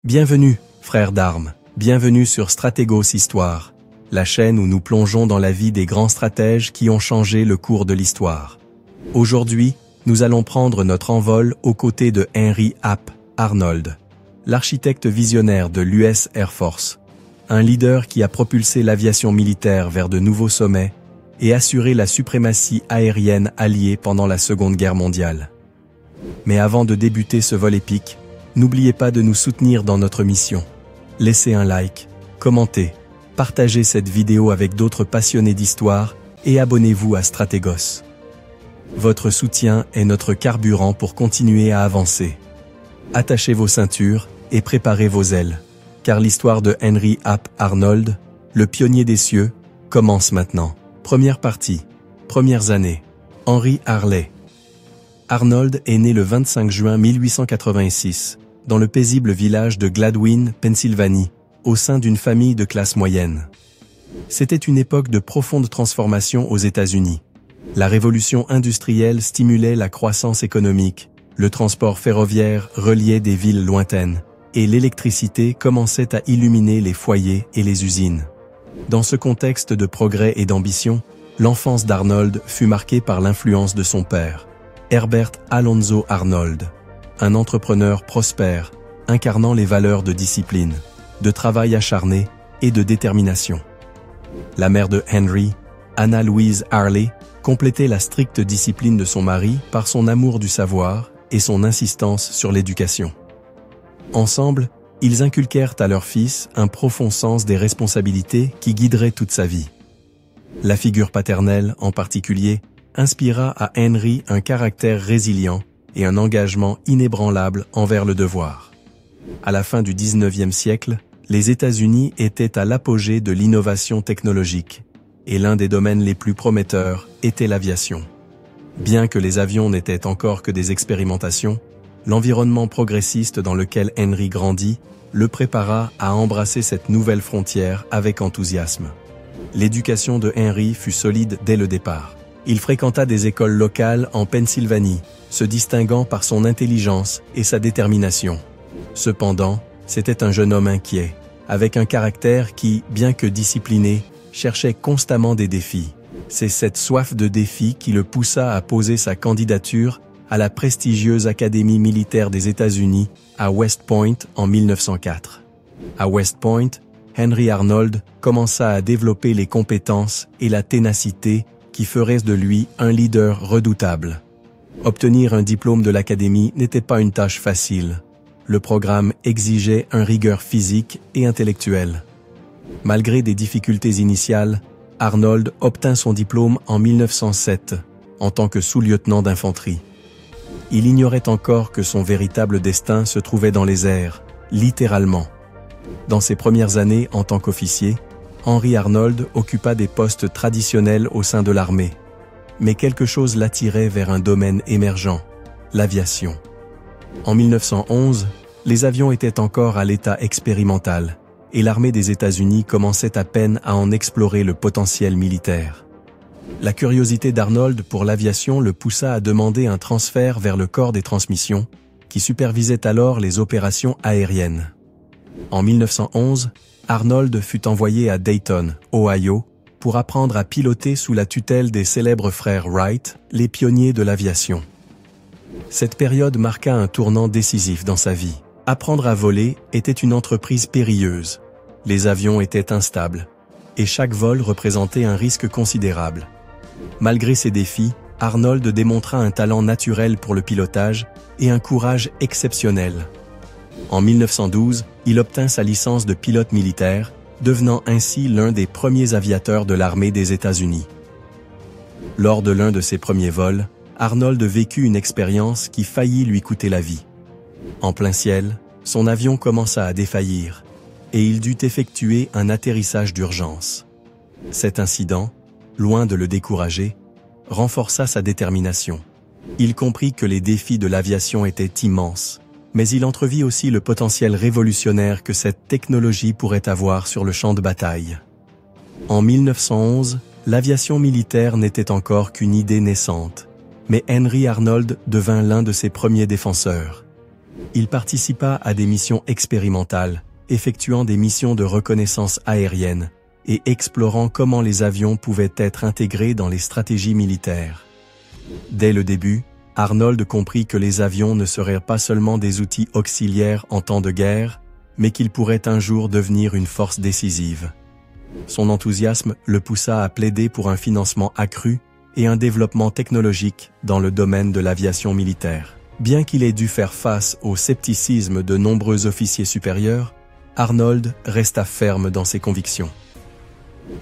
Bienvenue, frères d'armes, bienvenue sur Stratégos Histoire, la chaîne où nous plongeons dans la vie des grands stratèges qui ont changé le cours de l'histoire. Aujourd'hui, nous allons prendre notre envol aux côtés de Henry Hap Arnold, l'architecte visionnaire de l'US Air Force, un leader qui a propulsé l'aviation militaire vers de nouveaux sommets et assuré la suprématie aérienne alliée pendant la Seconde Guerre mondiale. Mais avant de débuter ce vol épique, n'oubliez pas de nous soutenir dans notre mission. Laissez un like, commentez, partagez cette vidéo avec d'autres passionnés d'histoire et abonnez-vous à Stratégos. Votre soutien est notre carburant pour continuer à avancer. Attachez vos ceintures et préparez vos ailes, car l'histoire de Henry Hap Arnold, le pionnier des cieux, commence maintenant. Première partie. Premières années. Henry Harley. Arnold est né le 25 juin 1886, dans le paisible village de Gladwin, Pennsylvanie, au sein d'une famille de classe moyenne. C'était une époque de profonde transformation aux États-Unis. La révolution industrielle stimulait la croissance économique, le transport ferroviaire reliait des villes lointaines, et l'électricité commençait à illuminer les foyers et les usines. Dans ce contexte de progrès et d'ambition, l'enfance d'Arnold fut marquée par l'influence de son père, Herbert Alonzo Arnold, un entrepreneur prospère, incarnant les valeurs de discipline, de travail acharné et de détermination. La mère de Henry, Anna Louise Harley, complétait la stricte discipline de son mari par son amour du savoir et son insistance sur l'éducation. Ensemble, ils inculquèrent à leur fils un profond sens des responsabilités qui guiderait toute sa vie. La figure paternelle, en particulier, inspira à Henry un caractère résilient et un engagement inébranlable envers le devoir. À la fin du XIXe siècle, les États-Unis étaient à l'apogée de l'innovation technologique, et l'un des domaines les plus prometteurs était l'aviation. Bien que les avions n'étaient encore que des expérimentations, l'environnement progressiste dans lequel Henry grandit le prépara à embrasser cette nouvelle frontière avec enthousiasme. L'éducation de Henry fut solide dès le départ. Il fréquenta des écoles locales en Pennsylvanie, se distinguant par son intelligence et sa détermination. Cependant, c'était un jeune homme inquiet, avec un caractère qui, bien que discipliné, cherchait constamment des défis. C'est cette soif de défis qui le poussa à poser sa candidature à la prestigieuse Académie militaire des États-Unis à West Point en 1904. À West Point, Henry Arnold commença à développer les compétences et la ténacité qui feraient de lui un leader redoutable. Obtenir un diplôme de l'Académie n'était pas une tâche facile. Le programme exigeait une rigueur physique et intellectuelle. Malgré des difficultés initiales, Arnold obtint son diplôme en 1907 en tant que sous-lieutenant d'infanterie. Il ignorait encore que son véritable destin se trouvait dans les airs, littéralement. Dans ses premières années en tant qu'officier, Henry Arnold occupa des postes traditionnels au sein de l'armée. Mais quelque chose l'attirait vers un domaine émergent, l'aviation. En 1911, les avions étaient encore à l'état expérimental, et l'armée des États-Unis commençait à peine à en explorer le potentiel militaire. La curiosité d'Arnold pour l'aviation le poussa à demander un transfert vers le corps des transmissions, qui supervisait alors les opérations aériennes. En 1911, Arnold fut envoyé à Dayton, Ohio, pour apprendre à piloter sous la tutelle des célèbres frères Wright, les pionniers de l'aviation. Cette période marqua un tournant décisif dans sa vie. Apprendre à voler était une entreprise périlleuse. Les avions étaient instables, et chaque vol représentait un risque considérable. Malgré ces défis, Arnold démontra un talent naturel pour le pilotage et un courage exceptionnel. En 1912, il obtint sa licence de pilote militaire, devenant ainsi l'un des premiers aviateurs de l'armée des États-Unis. Lors de l'un de ses premiers vols, Arnold vécut une expérience qui faillit lui coûter la vie. En plein ciel, son avion commença à défaillir, et il dut effectuer un atterrissage d'urgence. Cet incident, loin de le décourager, renforça sa détermination. Il comprit que les défis de l'aviation étaient immenses, mais il entrevit aussi le potentiel révolutionnaire que cette technologie pourrait avoir sur le champ de bataille. En 1911, l'aviation militaire n'était encore qu'une idée naissante, mais Henry Arnold devint l'un de ses premiers défenseurs. Il participa à des missions expérimentales, effectuant des missions de reconnaissance aérienne et explorant comment les avions pouvaient être intégrés dans les stratégies militaires. Dès le début, Arnold comprit que les avions ne seraient pas seulement des outils auxiliaires en temps de guerre, mais qu'ils pourraient un jour devenir une force décisive. Son enthousiasme le poussa à plaider pour un financement accru et un développement technologique dans le domaine de l'aviation militaire. Bien qu'il ait dû faire face au scepticisme de nombreux officiers supérieurs, Arnold resta ferme dans ses convictions.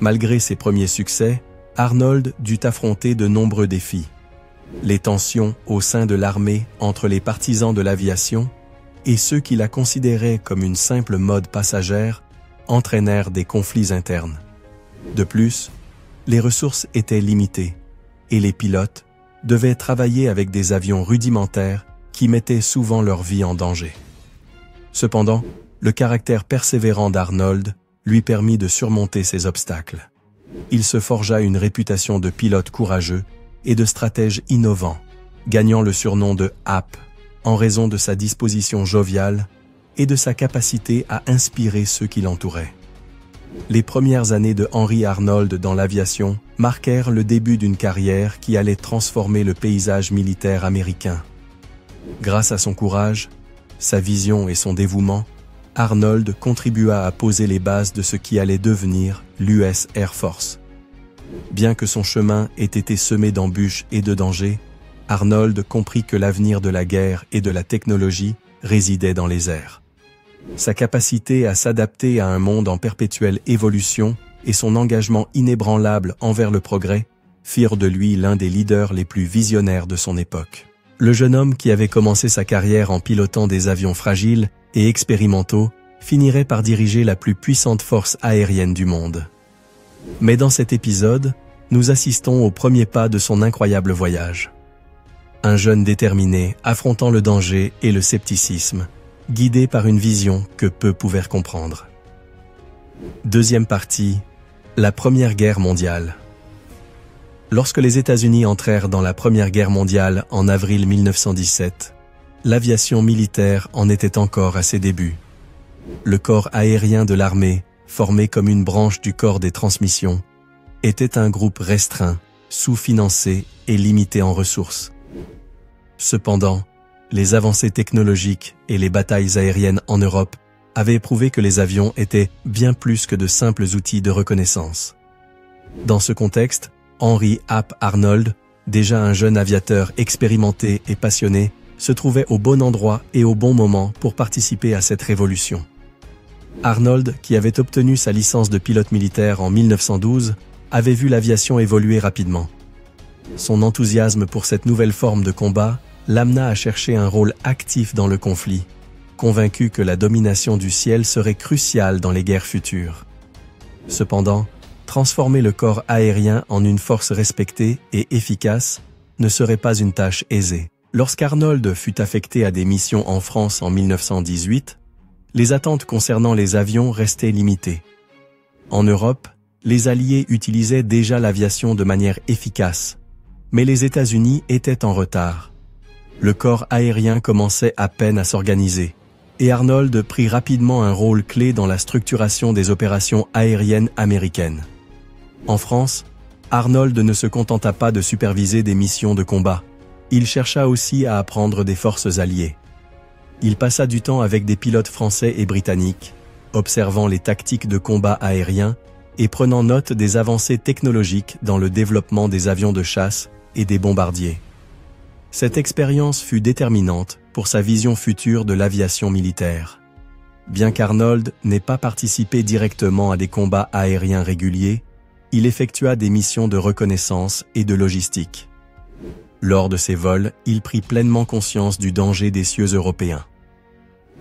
Malgré ses premiers succès, Arnold dut affronter de nombreux défis. Les tensions au sein de l'armée entre les partisans de l'aviation et ceux qui la considéraient comme une simple mode passagère entraînèrent des conflits internes. De plus, les ressources étaient limitées et les pilotes devaient travailler avec des avions rudimentaires qui mettaient souvent leur vie en danger. Cependant, le caractère persévérant d'Arnold lui permit de surmonter ces obstacles. Il se forgea une réputation de pilote courageux et de stratège innovant, gagnant le surnom de Ape en raison de sa disposition joviale et de sa capacité à inspirer ceux qui l'entouraient. Les premières années de Henry Arnold dans l'aviation marquèrent le début d'une carrière qui allait transformer le paysage militaire américain. Grâce à son courage, sa vision et son dévouement, Arnold contribua à poser les bases de ce qui allait devenir l'US Air Force. Bien que son chemin ait été semé d'embûches et de dangers, Arnold comprit que l'avenir de la guerre et de la technologie résidait dans les airs. Sa capacité à s'adapter à un monde en perpétuelle évolution et son engagement inébranlable envers le progrès firent de lui l'un des leaders les plus visionnaires de son époque. Le jeune homme qui avait commencé sa carrière en pilotant des avions fragiles et expérimentaux finirait par diriger la plus puissante force aérienne du monde. Mais dans cet épisode, nous assistons au premier pas de son incroyable voyage. Un jeune déterminé affrontant le danger et le scepticisme, guidé par une vision que peu pouvaient comprendre. Deuxième partie, la Première Guerre mondiale. Lorsque les États-Unis entrèrent dans la Première Guerre mondiale en avril 1917, l'aviation militaire en était encore à ses débuts. Le corps aérien de l'armée, formé comme une branche du corps des transmissions, était un groupe restreint, sous-financé et limité en ressources. Cependant, les avancées technologiques et les batailles aériennes en Europe avaient prouvé que les avions étaient bien plus que de simples outils de reconnaissance. Dans ce contexte, Henry Ape Arnold, déjà un jeune aviateur expérimenté et passionné, se trouvait au bon endroit et au bon moment pour participer à cette révolution. Arnold, qui avait obtenu sa licence de pilote militaire en 1912, avait vu l'aviation évoluer rapidement. Son enthousiasme pour cette nouvelle forme de combat l'amena à chercher un rôle actif dans le conflit, convaincu que la domination du ciel serait cruciale dans les guerres futures. Cependant, transformer le corps aérien en une force respectée et efficace ne serait pas une tâche aisée. Lorsqu'Arnold fut affecté à des missions en France en 1918, les attentes concernant les avions restaient limitées. En Europe, les Alliés utilisaient déjà l'aviation de manière efficace, mais les États-Unis étaient en retard. Le corps aérien commençait à peine à s'organiser, et Arnold prit rapidement un rôle clé dans la structuration des opérations aériennes américaines. En France, Arnold ne se contenta pas de superviser des missions de combat. Il chercha aussi à apprendre des forces alliées. Il passa du temps avec des pilotes français et britanniques, observant les tactiques de combat aérien et prenant note des avancées technologiques dans le développement des avions de chasse et des bombardiers. Cette expérience fut déterminante pour sa vision future de l'aviation militaire. Bien qu'Arnold n'ait pas participé directement à des combats aériens réguliers, il effectua des missions de reconnaissance et de logistique. Lors de ces vols, il prit pleinement conscience du danger des cieux européens.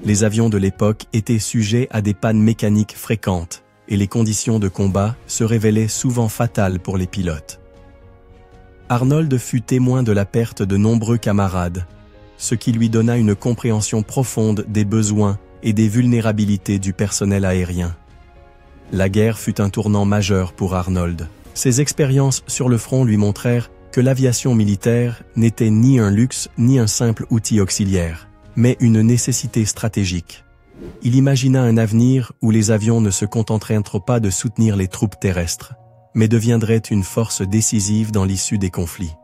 Les avions de l'époque étaient sujets à des pannes mécaniques fréquentes et les conditions de combat se révélaient souvent fatales pour les pilotes. Arnold fut témoin de la perte de nombreux camarades, ce qui lui donna une compréhension profonde des besoins et des vulnérabilités du personnel aérien. La guerre fut un tournant majeur pour Arnold. Ses expériences sur le front lui montrèrent que l'aviation militaire n'était ni un luxe ni un simple outil auxiliaire, mais une nécessité stratégique. Il imagina un avenir où les avions ne se contenteraient pas de soutenir les troupes terrestres, mais deviendraient une force décisive dans l'issue des conflits.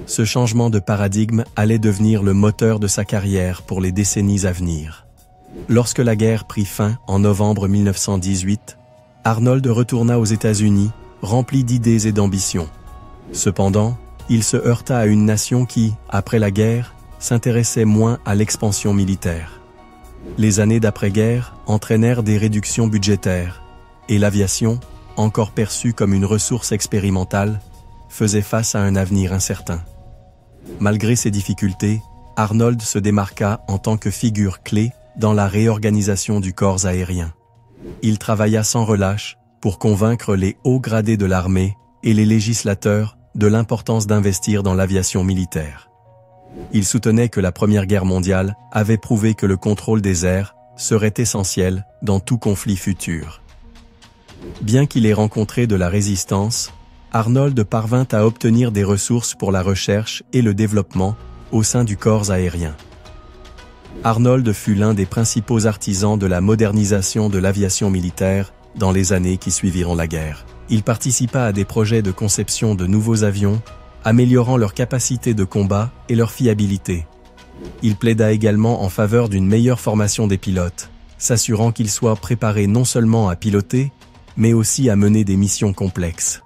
Ce changement de paradigme allait devenir le moteur de sa carrière pour les décennies à venir. Lorsque la guerre prit fin en novembre 1918, Arnold retourna aux États-Unis, rempli d'idées et d'ambitions. Cependant, il se heurta à une nation qui, après la guerre, s'intéressait moins à l'expansion militaire. Les années d'après-guerre entraînèrent des réductions budgétaires, et l'aviation, encore perçue comme une ressource expérimentale, faisait face à un avenir incertain. Malgré ces difficultés, Arnold se démarqua en tant que figure clé dans la réorganisation du corps aérien. Il travailla sans relâche pour convaincre les hauts gradés de l'armée et les législateurs de l'importance d'investir dans l'aviation militaire. Il soutenait que la Première Guerre mondiale avait prouvé que le contrôle des airs serait essentiel dans tout conflit futur. Bien qu'il ait rencontré de la résistance, Arnold parvint à obtenir des ressources pour la recherche et le développement au sein du corps aérien. Arnold fut l'un des principaux artisans de la modernisation de l'aviation militaire dans les années qui suiviront la guerre. Il participa à des projets de conception de nouveaux avions, améliorant leur capacité de combat et leur fiabilité. Il plaida également en faveur d'une meilleure formation des pilotes, s'assurant qu'ils soient préparés non seulement à piloter, mais aussi à mener des missions complexes.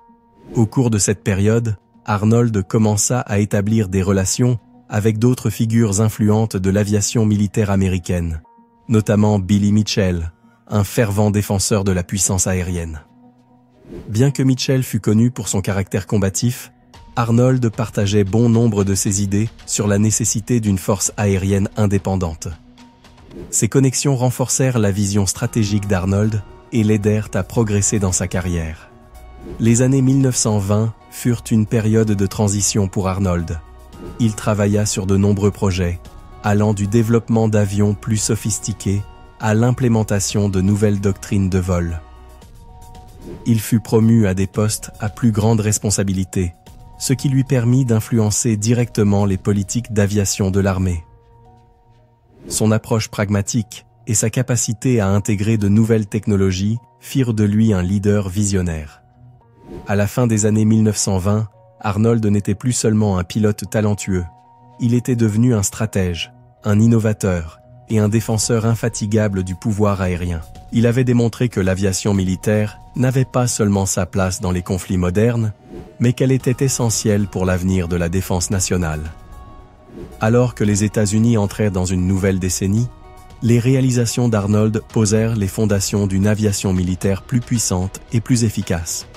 Au cours de cette période, Arnold commença à établir des relations avec d'autres figures influentes de l'aviation militaire américaine, notamment Billy Mitchell, un fervent défenseur de la puissance aérienne. Bien que Mitchell fût connu pour son caractère combatif, Arnold partageait bon nombre de ses idées sur la nécessité d'une force aérienne indépendante. Ces connexions renforcèrent la vision stratégique d'Arnold et l'aidèrent à progresser dans sa carrière. Les années 1920 furent une période de transition pour Arnold. Il travailla sur de nombreux projets, allant du développement d'avions plus sophistiqués à l'implémentation de nouvelles doctrines de vol. Il fut promu à des postes à plus grande responsabilité, ce qui lui permit d'influencer directement les politiques d'aviation de l'armée. Son approche pragmatique et sa capacité à intégrer de nouvelles technologies firent de lui un leader visionnaire. À la fin des années 1920, Arnold n'était plus seulement un pilote talentueux, il était devenu un stratège, un innovateur et un défenseur infatigable du pouvoir aérien. Il avait démontré que l'aviation militaire n'avait pas seulement sa place dans les conflits modernes, mais qu'elle était essentielle pour l'avenir de la défense nationale. Alors que les États-Unis entraient dans une nouvelle décennie, les réalisations d'Arnold posèrent les fondations d'une aviation militaire plus puissante et plus efficace.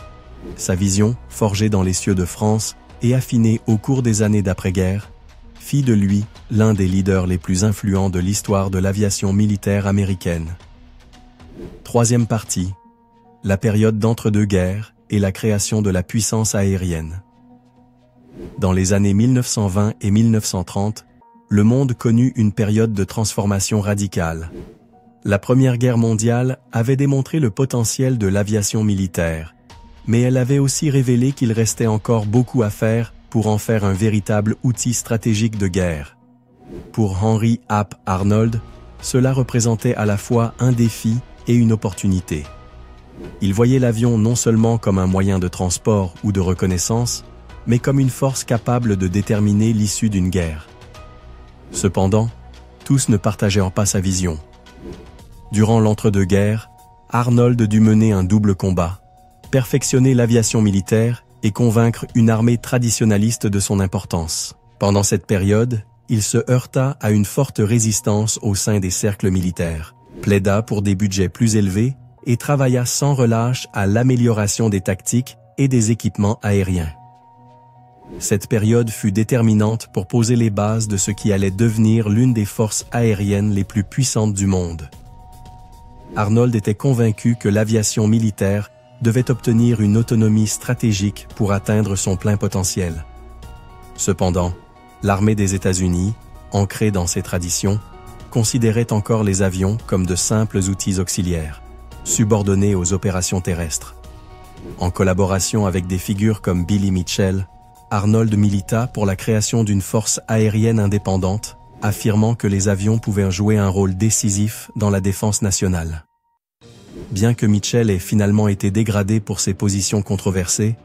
Sa vision, forgée dans les cieux de France et affinée au cours des années d'après-guerre, fit de lui l'un des leaders les plus influents de l'histoire de l'aviation militaire américaine. Troisième partie, la période d'entre-deux-guerres et la création de la puissance aérienne. Dans les années 1920 et 1930, le monde connut une période de transformation radicale. La Première Guerre mondiale avait démontré le potentiel de l'aviation militaire, mais elle avait aussi révélé qu'il restait encore beaucoup à faire pour en faire un véritable outil stratégique de guerre. Pour Henry Ap Arnold, cela représentait à la fois un défi et une opportunité. Il voyait l'avion non seulement comme un moyen de transport ou de reconnaissance, mais comme une force capable de déterminer l'issue d'une guerre. Cependant, tous ne partageaient pas sa vision. Durant l'entre-deux-guerres, Arnold dut mener un double combat, perfectionner l'aviation militaire et convaincre une armée traditionnaliste de son importance. Pendant cette période, il se heurta à une forte résistance au sein des cercles militaires, plaida pour des budgets plus élevés et travailla sans relâche à l'amélioration des tactiques et des équipements aériens. Cette période fut déterminante pour poser les bases de ce qui allait devenir l'une des forces aériennes les plus puissantes du monde. Arnold était convaincu que l'aviation militaire devait obtenir une autonomie stratégique pour atteindre son plein potentiel. Cependant, l'armée des États-Unis, ancrée dans ses traditions, considérait encore les avions comme de simples outils auxiliaires, subordonnés aux opérations terrestres. En collaboration avec des figures comme Billy Mitchell, Arnold milita pour la création d'une force aérienne indépendante, affirmant que les avions pouvaient jouer un rôle décisif dans la défense nationale. Bien que Mitchell ait finalement été dégradé pour ses positions controversées,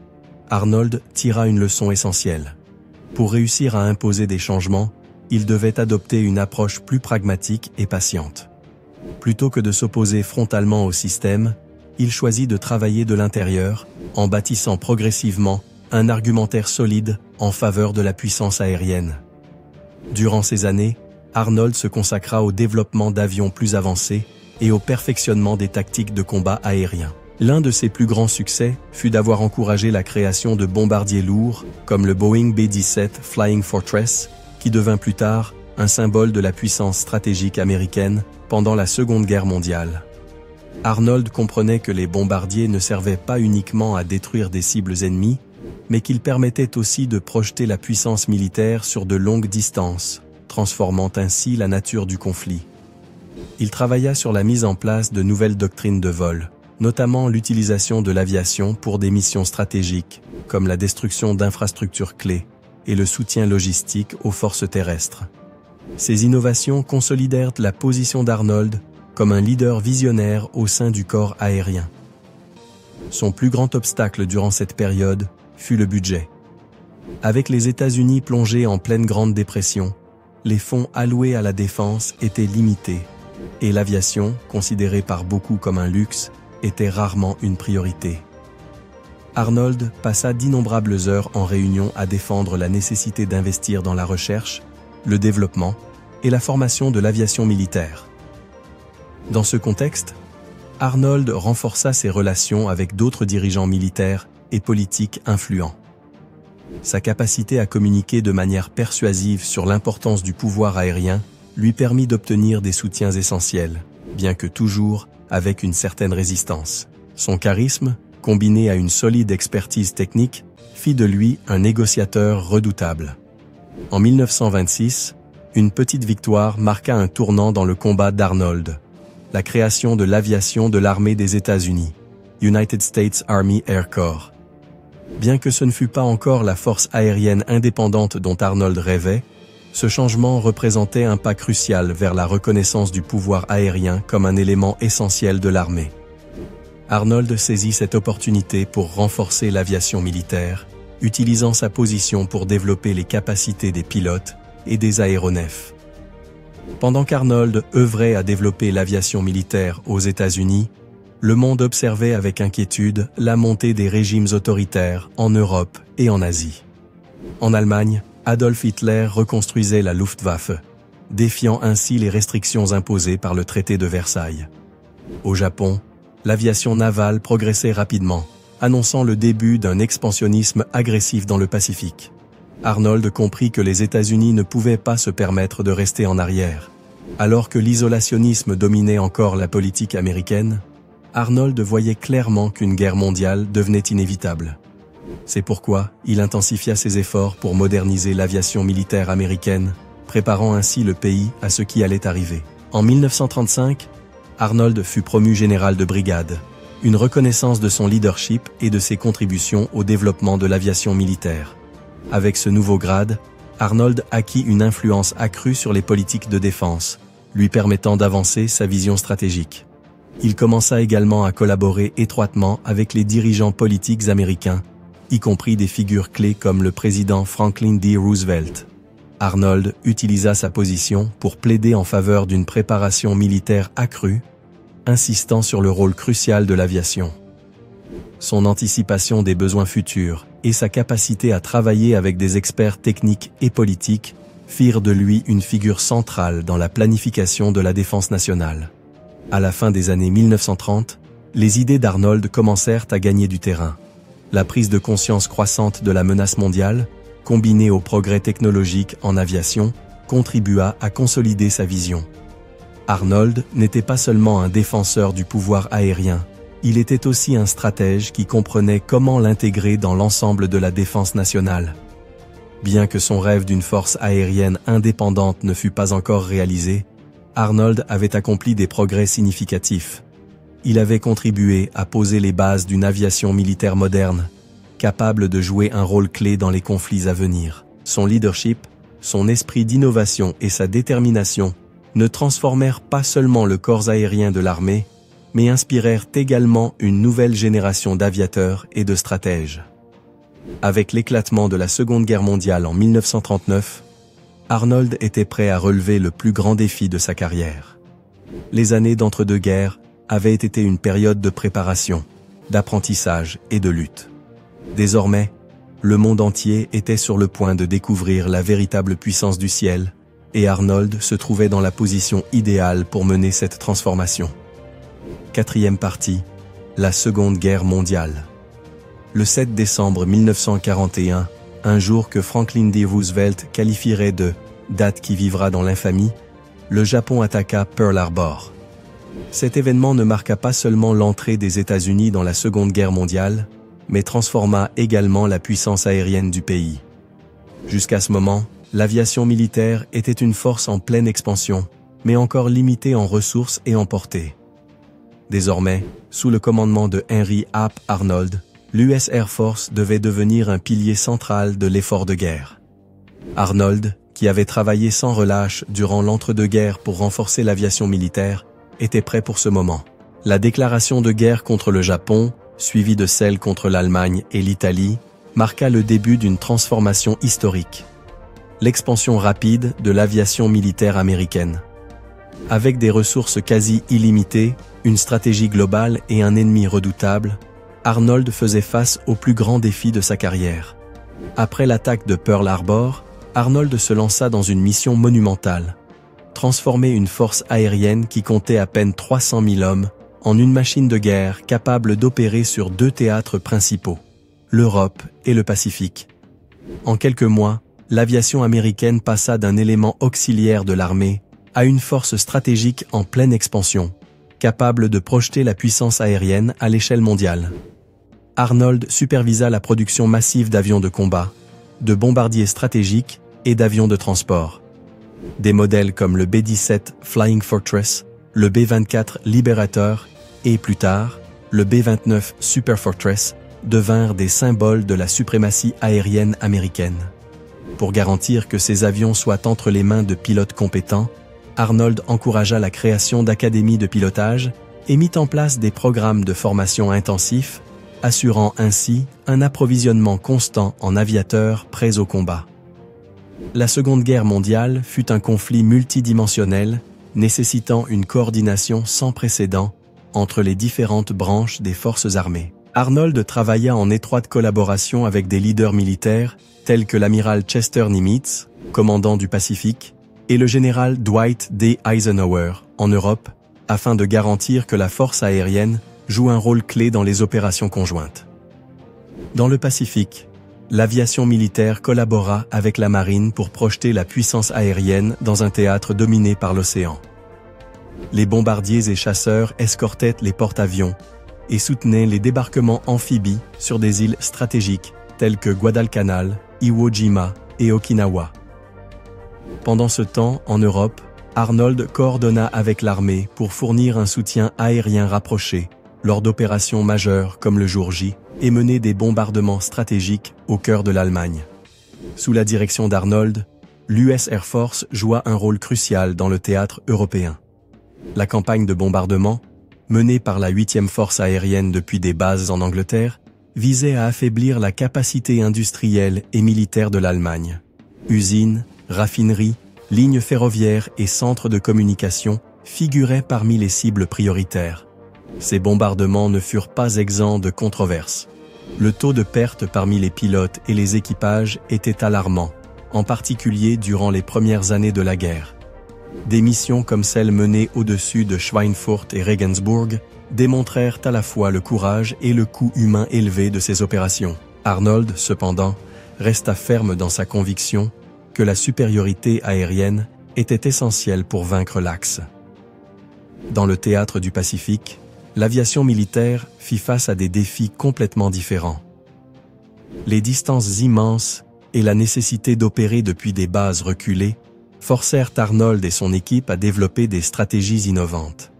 Arnold tira une leçon essentielle. Pour réussir à imposer des changements, il devait adopter une approche plus pragmatique et patiente. Plutôt que de s'opposer frontalement au système, il choisit de travailler de l'intérieur, en bâtissant progressivement un argumentaire solide en faveur de la puissance aérienne. Durant ces années, Arnold se consacra au développement d'avions plus avancés et au perfectionnement des tactiques de combat aérien. L'un de ses plus grands succès fut d'avoir encouragé la création de bombardiers lourds comme le Boeing B-17 Flying Fortress, qui devint plus tard un symbole de la puissance stratégique américaine pendant la Seconde Guerre mondiale. Arnold comprenait que les bombardiers ne servaient pas uniquement à détruire des cibles ennemies, mais qu'ils permettaient aussi de projeter la puissance militaire sur de longues distances, transformant ainsi la nature du conflit. Il travailla sur la mise en place de nouvelles doctrines de vol, notamment l'utilisation de l'aviation pour des missions stratégiques, comme la destruction d'infrastructures clés et le soutien logistique aux forces terrestres. Ces innovations consolidèrent la position d'Arnold comme un leader visionnaire au sein du corps aérien. Son plus grand obstacle durant cette période fut le budget. Avec les États-Unis plongés en pleine Grande Dépression, les fonds alloués à la défense étaient limités, et l'aviation, considérée par beaucoup comme un luxe, était rarement une priorité. Arnold passa d'innombrables heures en réunion à défendre la nécessité d'investir dans la recherche, le développement et la formation de l'aviation militaire. Dans ce contexte, Arnold renforça ses relations avec d'autres dirigeants militaires et politiques influents. Sa capacité à communiquer de manière persuasive sur l'importance du pouvoir aérien lui permit d'obtenir des soutiens essentiels, bien que toujours avec une certaine résistance. Son charisme, combiné à une solide expertise technique, fit de lui un négociateur redoutable. En 1926, une petite victoire marqua un tournant dans le combat d'Arnold, la création de l'aviation de l'armée des États-Unis, United States Army Air Corps. Bien que ce ne fût pas encore la force aérienne indépendante dont Arnold rêvait, ce changement représentait un pas crucial vers la reconnaissance du pouvoir aérien comme un élément essentiel de l'armée. Arnold saisit cette opportunité pour renforcer l'aviation militaire, utilisant sa position pour développer les capacités des pilotes et des aéronefs. Pendant qu'Arnold œuvrait à développer l'aviation militaire aux États-Unis, le monde observait avec inquiétude la montée des régimes autoritaires en Europe et en Asie. En Allemagne, Adolf Hitler reconstruisait la Luftwaffe, défiant ainsi les restrictions imposées par le traité de Versailles. Au Japon, l'aviation navale progressait rapidement, annonçant le début d'un expansionnisme agressif dans le Pacifique. Arnold comprit que les États-Unis ne pouvaient pas se permettre de rester en arrière. Alors que l'isolationnisme dominait encore la politique américaine, Arnold voyait clairement qu'une guerre mondiale devenait inévitable. C'est pourquoi il intensifia ses efforts pour moderniser l'aviation militaire américaine, préparant ainsi le pays à ce qui allait arriver. En 1935, Arnold fut promu général de brigade, une reconnaissance de son leadership et de ses contributions au développement de l'aviation militaire. Avec ce nouveau grade, Arnold acquit une influence accrue sur les politiques de défense, lui permettant d'avancer sa vision stratégique. Il commença également à collaborer étroitement avec les dirigeants politiques américains, y compris des figures clés comme le président Franklin D. Roosevelt. Arnold utilisa sa position pour plaider en faveur d'une préparation militaire accrue, insistant sur le rôle crucial de l'aviation. Son anticipation des besoins futurs et sa capacité à travailler avec des experts techniques et politiques firent de lui une figure centrale dans la planification de la défense nationale. À la fin des années 1930, les idées d'Arnold commencèrent à gagner du terrain. La prise de conscience croissante de la menace mondiale, combinée au progrès technologique en aviation, contribua à consolider sa vision. Arnold n'était pas seulement un défenseur du pouvoir aérien, il était aussi un stratège qui comprenait comment l'intégrer dans l'ensemble de la défense nationale. Bien que son rêve d'une force aérienne indépendante ne fût pas encore réalisé, Arnold avait accompli des progrès significatifs. Il avait contribué à poser les bases d'une aviation militaire moderne, capable de jouer un rôle clé dans les conflits à venir. Son leadership, son esprit d'innovation et sa détermination ne transformèrent pas seulement le corps aérien de l'armée, mais inspirèrent également une nouvelle génération d'aviateurs et de stratèges. Avec l'éclatement de la Seconde Guerre mondiale en 1939, Arnold était prêt à relever le plus grand défi de sa carrière. Les années d'entre-deux-guerres avaient été une période de préparation, d'apprentissage et de lutte. Désormais, le monde entier était sur le point de découvrir la véritable puissance du ciel, et Arnold se trouvait dans la position idéale pour mener cette transformation. Quatrième partie, la Seconde Guerre mondiale. Le 7 décembre 1941, un jour que Franklin D. Roosevelt qualifierait de « date qui vivra dans l'infamie », le Japon attaqua Pearl Harbor. Cet événement ne marqua pas seulement l'entrée des États-Unis dans la Seconde Guerre mondiale, mais transforma également la puissance aérienne du pays. Jusqu'à ce moment, l'aviation militaire était une force en pleine expansion, mais encore limitée en ressources et en portée. Désormais, sous le commandement de Henry Hap Arnold, l'US Air Force devait devenir un pilier central de l'effort de guerre. Arnold, qui avait travaillé sans relâche durant l'entre-deux-guerres pour renforcer l'aviation militaire, était prêt pour ce moment. La déclaration de guerre contre le Japon, suivie de celle contre l'Allemagne et l'Italie, marqua le début d'une transformation historique. L'expansion rapide de l'aviation militaire américaine. Avec des ressources quasi illimitées, une stratégie globale et un ennemi redoutable, Arnold faisait face au plus grand défi de sa carrière. Après l'attaque de Pearl Harbor, Arnold se lança dans une mission monumentale. Transformer une force aérienne qui comptait à peine 300 000 hommes en une machine de guerre capable d'opérer sur deux théâtres principaux, l'Europe et le Pacifique. En quelques mois, l'aviation américaine passa d'un élément auxiliaire de l'armée à une force stratégique en pleine expansion, capable de projeter la puissance aérienne à l'échelle mondiale. Arnold supervisa la production massive d'avions de combat, de bombardiers stratégiques et d'avions de transport. Des modèles comme le B-17 Flying Fortress, le B-24 Liberator et, plus tard, le B-29 Super Fortress devinrent des symboles de la suprématie aérienne américaine. Pour garantir que ces avions soient entre les mains de pilotes compétents, Arnold encouragea la création d'académies de pilotage et mit en place des programmes de formation intensifs, assurant ainsi un approvisionnement constant en aviateurs prêts au combat. La Seconde Guerre mondiale fut un conflit multidimensionnel nécessitant une coordination sans précédent entre les différentes branches des forces armées. Arnold travailla en étroite collaboration avec des leaders militaires tels que l'amiral Chester Nimitz, commandant du Pacifique, et le général Dwight D. Eisenhower, en Europe, afin de garantir que la force aérienne joue un rôle clé dans les opérations conjointes. Dans le Pacifique, l'aviation militaire collabora avec la marine pour projeter la puissance aérienne dans un théâtre dominé par l'océan. Les bombardiers et chasseurs escortaient les porte-avions et soutenaient les débarquements amphibies sur des îles stratégiques telles que Guadalcanal, Iwo Jima et Okinawa. Pendant ce temps, en Europe, Arnold coordonna avec l'armée pour fournir un soutien aérien rapproché lors d'opérations majeures comme le jour J et mener des bombardements stratégiques au cœur de l'Allemagne. Sous la direction d'Arnold, l'US Air Force joua un rôle crucial dans le théâtre européen. La campagne de bombardement, menée par la 8e force aérienne depuis des bases en Angleterre, visait à affaiblir la capacité industrielle et militaire de l'Allemagne. Usines, raffineries, lignes ferroviaires et centres de communication figuraient parmi les cibles prioritaires. Ces bombardements ne furent pas exempts de controverses. Le taux de perte parmi les pilotes et les équipages était alarmant, en particulier durant les premières années de la guerre. Des missions comme celles menées au-dessus de Schweinfurt et Regensburg démontrèrent à la fois le courage et le coût humain élevé de ces opérations. Arnold, cependant, resta ferme dans sa conviction que la supériorité aérienne était essentielle pour vaincre l'Axe. Dans le théâtre du Pacifique, l'aviation militaire fit face à des défis complètement différents. Les distances immenses et la nécessité d'opérer depuis des bases reculées forcèrent Arnold et son équipe à développer des stratégies innovantes.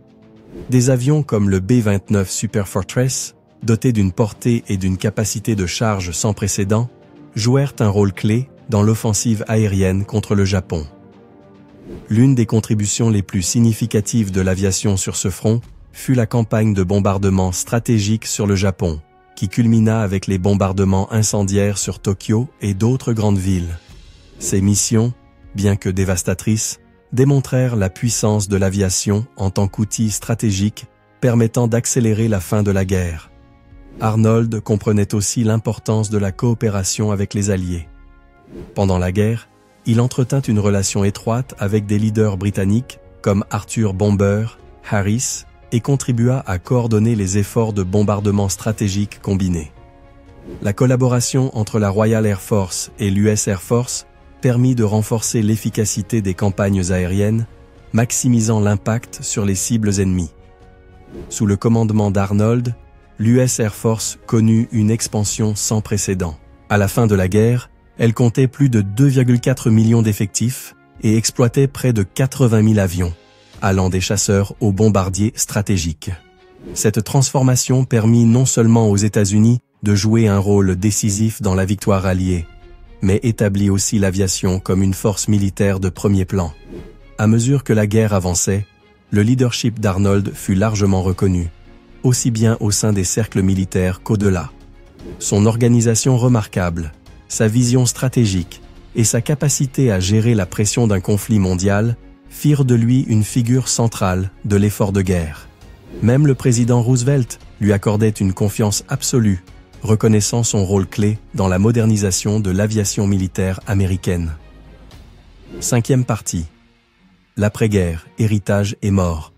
Des avions comme le B-29 Super Fortress, dotés d'une portée et d'une capacité de charge sans précédent, jouèrent un rôle clé dans l'offensive aérienne contre le Japon. L'une des contributions les plus significatives de l'aviation sur ce front fut la campagne de bombardement stratégique sur le Japon, qui culmina avec les bombardements incendiaires sur Tokyo et d'autres grandes villes. Ces missions, bien que dévastatrices, démontrèrent la puissance de l'aviation en tant qu'outil stratégique permettant d'accélérer la fin de la guerre. Arnold comprenait aussi l'importance de la coopération avec les Alliés. Pendant la guerre, il entretint une relation étroite avec des leaders britanniques comme Arthur Bomber, Harris, et contribua à coordonner les efforts de bombardement stratégique combinés. La collaboration entre la Royal Air Force et l'US Air Force permit de renforcer l'efficacité des campagnes aériennes, maximisant l'impact sur les cibles ennemies. Sous le commandement d'Arnold, l'US Air Force connut une expansion sans précédent. À la fin de la guerre, elle comptait plus de 2,4 millions d'effectifs et exploitait près de 80 000 avions, allant des chasseurs aux bombardiers stratégiques. Cette transformation permit non seulement aux États-Unis de jouer un rôle décisif dans la victoire alliée, mais établit aussi l'aviation comme une force militaire de premier plan. À mesure que la guerre avançait, le leadership d'Arnold fut largement reconnu, aussi bien au sein des cercles militaires qu'au-delà. Son organisation remarquable, sa vision stratégique et sa capacité à gérer la pression d'un conflit mondial firent de lui une figure centrale de l'effort de guerre. Même le président Roosevelt lui accordait une confiance absolue, reconnaissant son rôle clé dans la modernisation de l'aviation militaire américaine. Cinquième partie. L'après-guerre, héritage et mort.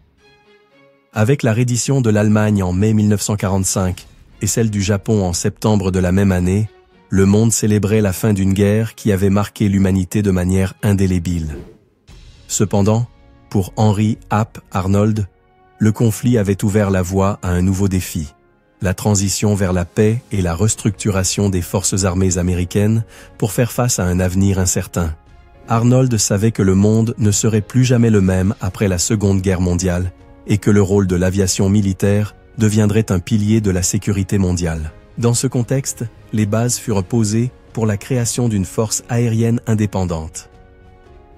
Avec la reddition de l'Allemagne en mai 1945 et celle du Japon en septembre de la même année, le monde célébrait la fin d'une guerre qui avait marqué l'humanité de manière indélébile. Cependant, pour Henry Hap Arnold, le conflit avait ouvert la voie à un nouveau défi, la transition vers la paix et la restructuration des forces armées américaines pour faire face à un avenir incertain. Arnold savait que le monde ne serait plus jamais le même après la Seconde Guerre mondiale et que le rôle de l'aviation militaire deviendrait un pilier de la sécurité mondiale. Dans ce contexte, les bases furent posées pour la création d'une force aérienne indépendante.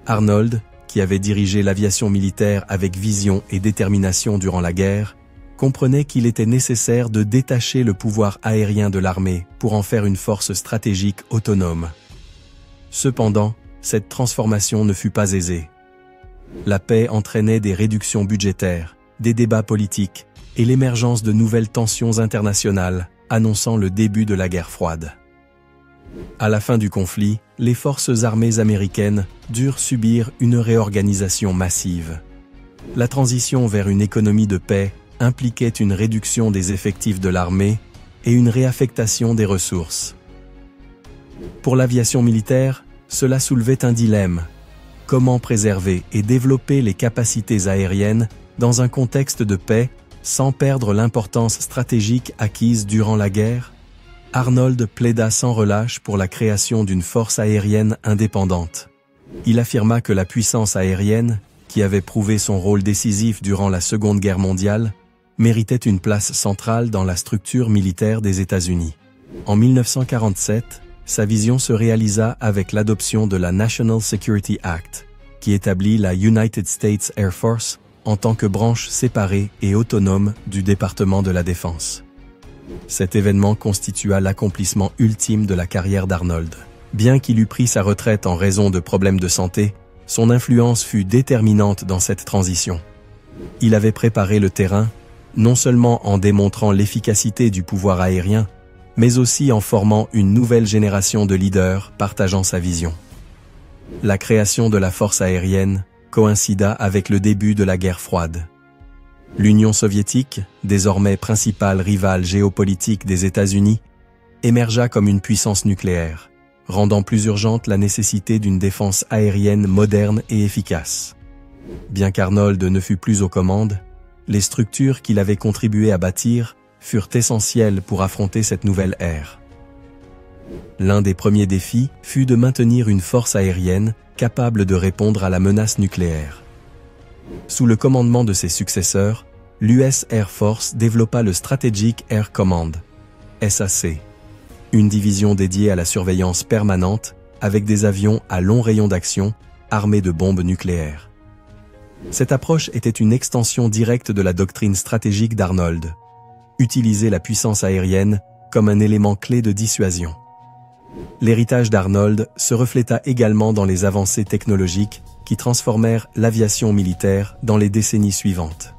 Arnold, qui avait dirigé l'aviation militaire avec vision et détermination durant la guerre, comprenait qu'il était nécessaire de détacher le pouvoir aérien de l'armée pour en faire une force stratégique autonome. Cependant, cette transformation ne fut pas aisée. La paix entraînait des réductions budgétaires, des débats politiques et l'émergence de nouvelles tensions internationales, annonçant le début de la guerre froide. À la fin du conflit, les forces armées américaines durent subir une réorganisation massive. La transition vers une économie de paix impliquait une réduction des effectifs de l'armée et une réaffectation des ressources. Pour l'aviation militaire, cela soulevait un dilemme. Comment préserver et développer les capacités aériennes dans un contexte de paix sans perdre l'importance stratégique acquise durant la guerre? Arnold plaida sans relâche pour la création d'une force aérienne indépendante. Il affirma que la puissance aérienne, qui avait prouvé son rôle décisif durant la Seconde Guerre mondiale, méritait une place centrale dans la structure militaire des États-Unis. En 1947, sa vision se réalisa avec l'adoption de la National Security Act, qui établit la United States Air Force en tant que branche séparée et autonome du département de la Défense. Cet événement constitua l'accomplissement ultime de la carrière d'Arnold. Bien qu'il eût pris sa retraite en raison de problèmes de santé, son influence fut déterminante dans cette transition. Il avait préparé le terrain, non seulement en démontrant l'efficacité du pouvoir aérien, mais aussi en formant une nouvelle génération de leaders partageant sa vision. La création de la force aérienne coïncida avec le début de la guerre froide. L'Union soviétique, désormais principale rivale géopolitique des États-Unis, émergea comme une puissance nucléaire, rendant plus urgente la nécessité d'une défense aérienne moderne et efficace. Bien qu'Arnold ne fût plus aux commandes, les structures qu'il avait contribué à bâtir furent essentielles pour affronter cette nouvelle ère. L'un des premiers défis fut de maintenir une force aérienne capable de répondre à la menace nucléaire. Sous le commandement de ses successeurs, l'US Air Force développa le Strategic Air Command, SAC, une division dédiée à la surveillance permanente avec des avions à long rayon d'action, armés de bombes nucléaires. Cette approche était une extension directe de la doctrine stratégique d'Arnold. Utiliser la puissance aérienne comme un élément clé de dissuasion. L'héritage d'Arnold se refléta également dans les avancées technologiques qui transformèrent l'aviation militaire dans les décennies suivantes.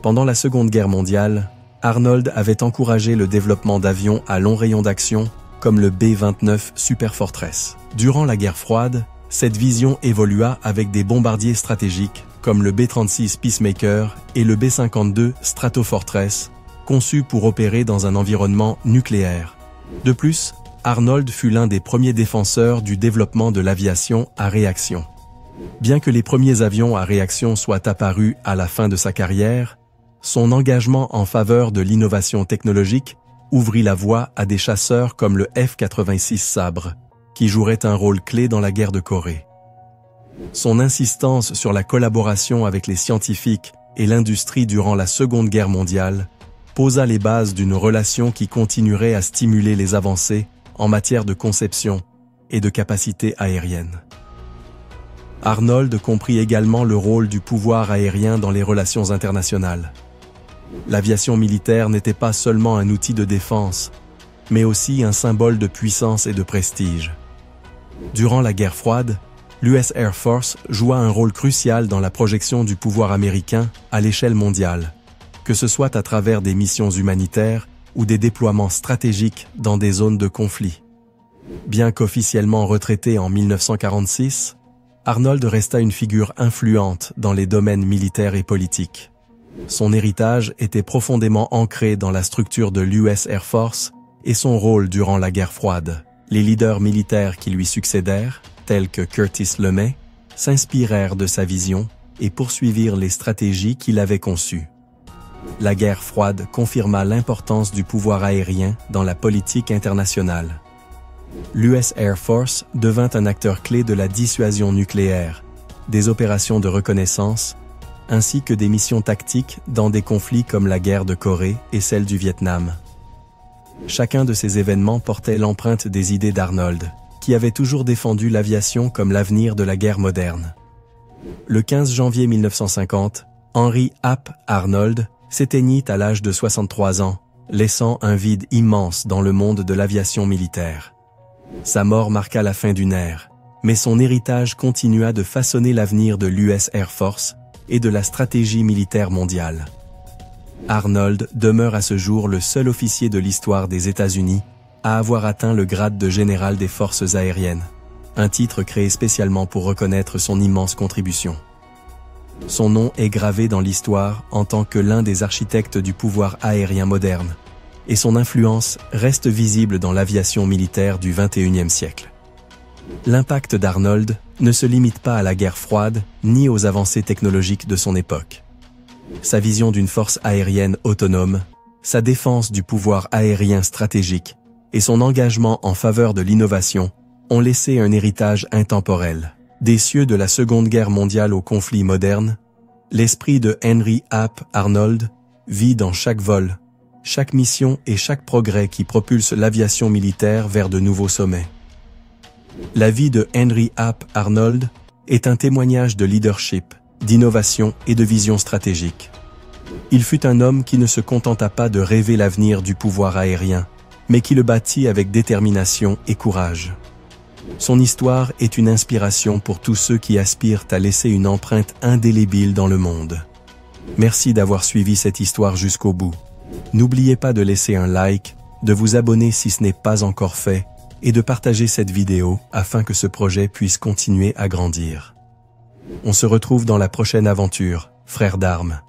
Pendant la Seconde Guerre mondiale, Arnold avait encouragé le développement d'avions à long rayon d'action comme le B-29 Super Fortress. Durant la guerre froide, cette vision évolua avec des bombardiers stratégiques comme le B-36 Peacemaker et le B-52 Stratofortress, conçus pour opérer dans un environnement nucléaire. De plus, Arnold fut l'un des premiers défenseurs du développement de l'aviation à réaction. Bien que les premiers avions à réaction soient apparus à la fin de sa carrière, son engagement en faveur de l'innovation technologique ouvrit la voie à des chasseurs comme le F-86 Sabre, qui joueraient un rôle clé dans la guerre de Corée. Son insistance sur la collaboration avec les scientifiques et l'industrie durant la Seconde Guerre mondiale posa les bases d'une relation qui continuerait à stimuler les avancées en matière de conception et de capacité aérienne. Arnold comprit également le rôle du pouvoir aérien dans les relations internationales. L'aviation militaire n'était pas seulement un outil de défense, mais aussi un symbole de puissance et de prestige. Durant la guerre froide, l'US Air Force joua un rôle crucial dans la projection du pouvoir américain à l'échelle mondiale, que ce soit à travers des missions humanitaires ou des déploiements stratégiques dans des zones de conflit. Bien qu'officiellement retraité en 1946, Arnold resta une figure influente dans les domaines militaires et politiques. Son héritage était profondément ancré dans la structure de l'US Air Force et son rôle durant la guerre froide. Les leaders militaires qui lui succédèrent, tels que Curtis LeMay, s'inspirèrent de sa vision et poursuivirent les stratégies qu'il avait conçues. La guerre froide confirma l'importance du pouvoir aérien dans la politique internationale. L'US Air Force devint un acteur clé de la dissuasion nucléaire, des opérations de reconnaissance, ainsi que des missions tactiques dans des conflits comme la guerre de Corée et celle du Vietnam. Chacun de ces événements portait l'empreinte des idées d'Arnold, qui avait toujours défendu l'aviation comme l'avenir de la guerre moderne. Le 15 janvier 1950, Henry Hap Arnold s'éteignit à l'âge de 63 ans, laissant un vide immense dans le monde de l'aviation militaire. Sa mort marqua la fin d'une ère, mais son héritage continua de façonner l'avenir de l'US Air Force et de la stratégie militaire mondiale. Arnold demeure à ce jour le seul officier de l'histoire des États-Unis à avoir atteint le grade de général des forces aériennes, un titre créé spécialement pour reconnaître son immense contribution. Son nom est gravé dans l'histoire en tant que l'un des architectes du pouvoir aérien moderne, et son influence reste visible dans l'aviation militaire du XXIe siècle. L'impact d'Arnold ne se limite pas à la guerre froide ni aux avancées technologiques de son époque. Sa vision d'une force aérienne autonome, sa défense du pouvoir aérien stratégique et son engagement en faveur de l'innovation ont laissé un héritage intemporel. Des cieux de la Seconde Guerre mondiale au conflit moderne, l'esprit de Henry Hap Arnold vit dans chaque vol, chaque mission et chaque progrès qui propulse l'aviation militaire vers de nouveaux sommets. La vie de Henry Hap Arnold est un témoignage de leadership, d'innovation et de vision stratégique. Il fut un homme qui ne se contenta pas de rêver l'avenir du pouvoir aérien, mais qui le bâtit avec détermination et courage. Son histoire est une inspiration pour tous ceux qui aspirent à laisser une empreinte indélébile dans le monde. Merci d'avoir suivi cette histoire jusqu'au bout. N'oubliez pas de laisser un like, de vous abonner si ce n'est pas encore fait, et de partager cette vidéo afin que ce projet puisse continuer à grandir. On se retrouve dans la prochaine aventure, frères d'armes.